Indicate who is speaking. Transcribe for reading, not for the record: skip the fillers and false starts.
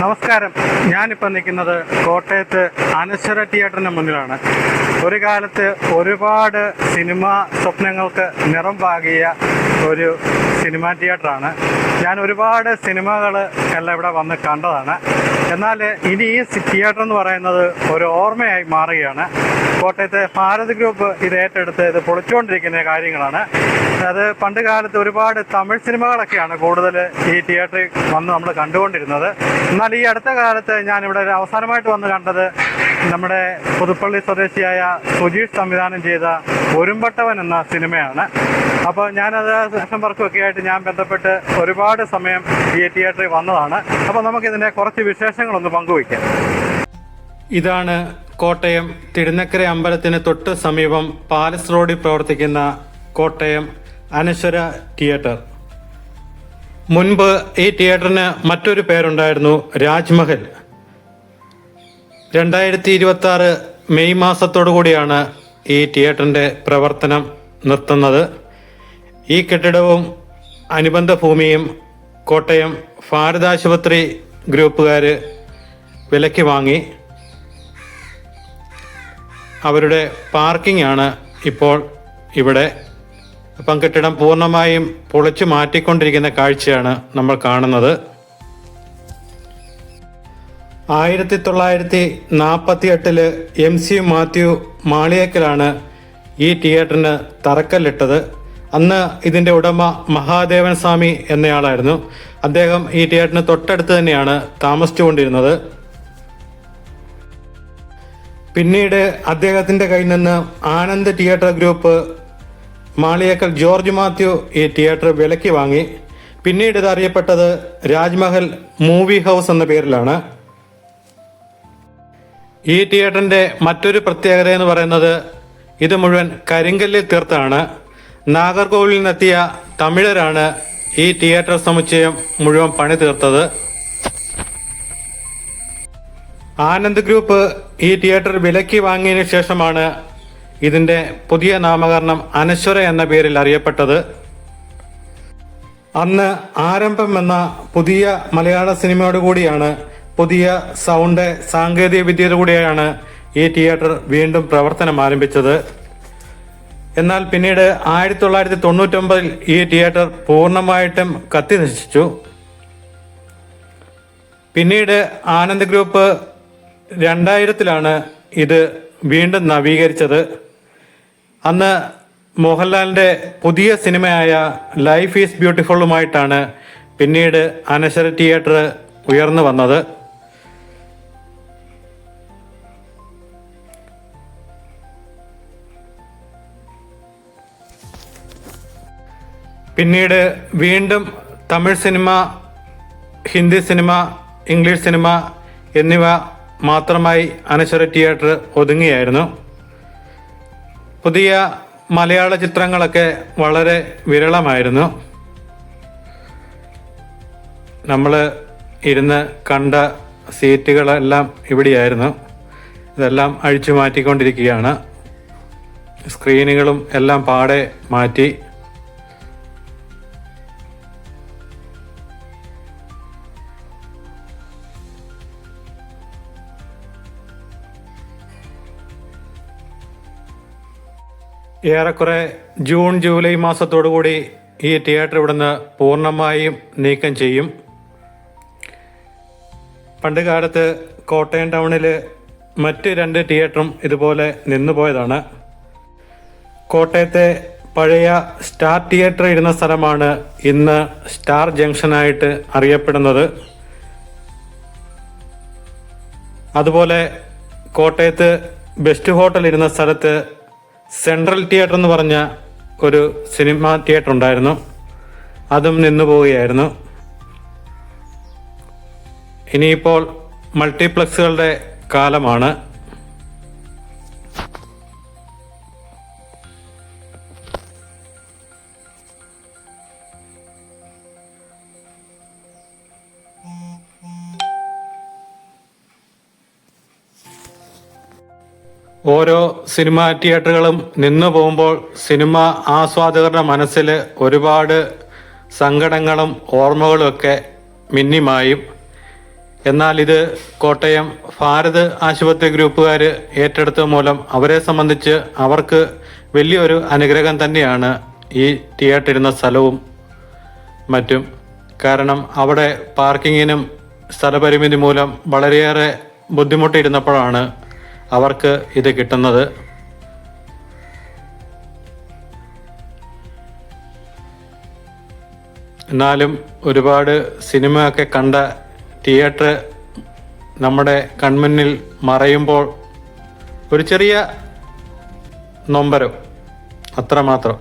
Speaker 1: നമസ്കാരം. ഞാനിപ്പോൾ നിൽക്കുന്നത് കോട്ടയത്ത് അനശ്വര തിയേറ്ററിന് മുന്നിലാണ്. ഒരു കാലത്ത് ഒരുപാട് സിനിമാ സ്വപ്നങ്ങൾക്ക് നിറം പാകിയ ഒരു സിനിമാ തിയേറ്ററാണ്. ഞാൻ ഒരുപാട് സിനിമകൾ എല്ലാം ഇവിടെ വന്ന് കണ്ടതാണ്. എന്നാൽ ഇനി ഈ തിയേറ്റർ എന്ന് പറയുന്നത് ഒരു ഓർമ്മയായി മാറുകയാണ്. കോട്ടയത്തെ ഭാരത് ഗ്രൂപ്പ് ഇത് ഏറ്റെടുത്ത് ഇത് പൊളിച്ചുകൊണ്ടിരിക്കുന്ന കാര്യങ്ങളാണ്. അത് പണ്ട് കാലത്ത് ഒരുപാട് തമിഴ് സിനിമകളൊക്കെയാണ് കൂടുതൽ ഈ തിയേറ്ററിൽ വന്ന് നമ്മൾ കണ്ടുകൊണ്ടിരുന്നത്. എന്നാൽ ഈ അടുത്ത കാലത്ത് ഞാനിവിടെ അവസാനമായിട്ട് വന്ന് കണ്ടത് നമ്മുടെ പുതുപ്പള്ളി സ്വദേശിയായ സുജീഷ് സംവിധാനം ചെയ്ത ഒരുമ്പട്ടവൻ എന്ന സിനിമയാണ്. അപ്പോൾ ഞാനത് വർക്കൊക്കെ ആയിട്ട് ഞാൻ ബന്ധപ്പെട്ട് ഒരുപാട് സമയം ഈ തിയേറ്ററിൽ വന്നതാണ്. അപ്പോൾ നമുക്കിതിൻ്റെ കുറച്ച് വിശേഷങ്ങളൊന്ന് പങ്കുവയ്ക്കാം. ഇതാണ് കോട്ടയം തിരുനക്കര അമ്പലത്തിന് തൊട്ട് സമീപം പാലസ് റോഡിൽ പ്രവർത്തിക്കുന്ന കോട്ടയം അനശ്വര തിയേറ്റർ. മുൻപ് ഈ തിയേറ്ററിന് മറ്റൊരു പേരുണ്ടായിരുന്നു, രാജ്മഹൽ. 2026 മെയ് മാസത്തോടു കൂടിയാണ് ഈ തിയേറ്ററിൻ്റെ പ്രവർത്തനം നിർത്തുന്നത്. ഈ കെട്ടിടവും അനുബന്ധ ഭൂമിയും കോട്ടയം ഭാരതാശുപത്രി ഗ്രൂപ്പുകാർ വിലയ്ക്ക് വാങ്ങി. അവരുടെ പാർക്കിംഗ് ആണ് ഇപ്പോൾ ഇവിടെ. അപ്പം കെട്ടിടം പൂർണ്ണമായും പൊളിച്ചു മാറ്റിക്കൊണ്ടിരിക്കുന്ന കാഴ്ചയാണ് നമ്മൾ കാണുന്നത്. 1948 MC മാത്യു മാളിയേക്കലാണ് ഈ തിയേറ്ററിന് തറക്കല്ലിട്ടത്. അന്ന് ഇതിൻ്റെ ഉടമ മഹാദേവൻ സ്വാമി എന്നയാളായിരുന്നു. അദ്ദേഹം ഈ തിയേറ്ററിന് തൊട്ടടുത്ത് തന്നെയാണ് താമസിച്ചുകൊണ്ടിരുന്നത്. പിന്നീട് അദ്ദേഹത്തിൻ്റെ കയ്യിൽ നിന്ന് Anand theatre group Maliyekkal George Mathew ഈ തിയേറ്റർ വിലയ്ക്ക് വാങ്ങി. പിന്നീട് ഇത് അറിയപ്പെട്ടത് രാജ്മഹൽ മൂവി ഹൗസ് എന്ന പേരിലാണ്. ഈ തിയേറ്ററിൻ്റെ മറ്റൊരു പ്രത്യേകത എന്ന് പറയുന്നത് ഇത് മുഴുവൻ കരിങ്കല്ലിൽ തീർത്താണ്. നാഗർകോവിലിൽ നിന്നെത്തിയ തമിഴരാണ് ഈ തിയേറ്റർ സമുച്ചയം മുഴുവൻ പണി തീർത്തത്. ആനന്ദ് ഗ്രൂപ്പ് ഈ തിയേറ്റർ വിലയ്ക്ക് വാങ്ങിയതിനു ശേഷമാണ് ഇതിൻ്റെ പുതിയ നാമകരണം അനശ്വര എന്ന പേരിൽ അറിയപ്പെട്ടത്. അന്ന് ആരംഭം എന്ന പുതിയ മലയാള സിനിമയോടുകൂടിയാണ്, പുതിയ സൗണ്ട് സാങ്കേതിക വിദ്യയോടുകൂടിയാണ് ഈ തിയേറ്റർ വീണ്ടും പ്രവർത്തനം ആരംഭിച്ചത്. എന്നാൽ പിന്നീട് 1999 ഈ തിയേറ്റർ പൂർണ്ണമായിട്ടും കത്തി നശിച്ചു. പിന്നീട് ആനന്ദ് ഗ്രൂപ്പ് 2000 ഇത് വീണ്ടും നവീകരിച്ചത്. അന്ന് മോഹൻലാലിൻ്റെ പുതിയ സിനിമയായ ലൈഫ് ഈസ് ബ്യൂട്ടിഫുള്ളുമായിട്ടാണ് പിന്നീട് അനശ്വര തിയേറ്റർ ഉയർന്നു വന്നത്. പിന്നീട് വീണ്ടും Tamil cinema, Hindi cinema, English cinema എന്നിവ മാത്രമായി അനശ്വര തിയേറ്റർ ഒതുങ്ങിയായിരുന്നു. പുതിയ മലയാള ചിത്രങ്ങളൊക്കെ വളരെ വിരളമായിരുന്നു. നമ്മൾ ഇരുന്ന് കണ്ട സീറ്റുകളെല്ലാം ഇവിടെയായിരുന്നു. ഇതെല്ലാം അഴിച്ചു മാറ്റിക്കൊണ്ടിരിക്കുകയാണ്. സ്ക്രീനുകളും എല്ലാം പാടെ മാറ്റി. ഏറെക്കുറെ ജൂൺ ജൂലൈ മാസത്തോടുകൂടി ഈ തിയേറ്റർ ഇവിടുന്ന് പൂർണ്ണമായും നീക്കം ചെയ്യും. പണ്ട് കാലത്ത് കോട്ടയം ടൗണിൽ മറ്റ് 2 തിയേറ്ററും ഇതുപോലെ നിന്നുപോയതാണ്. കോട്ടയത്തെ പഴയ സ്റ്റാർ തിയേറ്റർ ഇരുന്ന സ്ഥലമാണ് ഇന്ന് സ്റ്റാർ ജംഗ്ഷനായിട്ട് അറിയപ്പെടുന്നത്. അതുപോലെ കോട്ടയത്ത് ബെസ്റ്റ് ഹോട്ടൽ ഇരുന്ന സ്ഥലത്ത് സെൻട്രൽ തിയേറ്റർ എന്ന് പറഞ്ഞ ഒരു സിനിമ തിയേറ്റർ ഉണ്ടായിരുന്നു. അതും നിന്നു പോവുകയായിരുന്നു. ഇനിയിപ്പോൾ മൾട്ടിപ്ലക്സുകളുടെ കാലമാണ്. ഓരോ സിനിമാ തിയേറ്ററുകളും നിന്നു പോകുമ്പോൾ സിനിമ ആസ്വാദകരുടെ മനസ്സിൽ ഒരുപാട് സങ്കടങ്ങളും ഓർമ്മകളും ഒക്കെ മിന്നിമായും. എന്നാൽ ഇത് കോട്ടയം ഭാരത് ആശുപത്രി ഗ്രൂപ്പുകാർ ഏറ്റെടുത്ത മൂലം അവരെ സംബന്ധിച്ച് അവർക്ക് വലിയൊരു അനുഗ്രഹം തന്നെയാണ് ഈ തിയേറ്റർ ഇരുന്ന സ്ഥലവും മറ്റും. കാരണം അവിടെ പാർക്കിങ്ങിനും സ്ഥലപരിമിതി മൂലം വളരെയേറെ ബുദ്ധിമുട്ടിയിരുന്നപ്പോഴാണ് അവർക്ക് ഇത് കിട്ടുന്നത്. എന്നാലും ഒരുപാട് സിനിമയൊക്കെ കണ്ട തിയേറ്റർ നമ്മുടെ കൺമുന്നിൽ മറയുമ്പോൾ ഒരു ചെറിയ നൊമ്പരം, അത്രമാത്രം.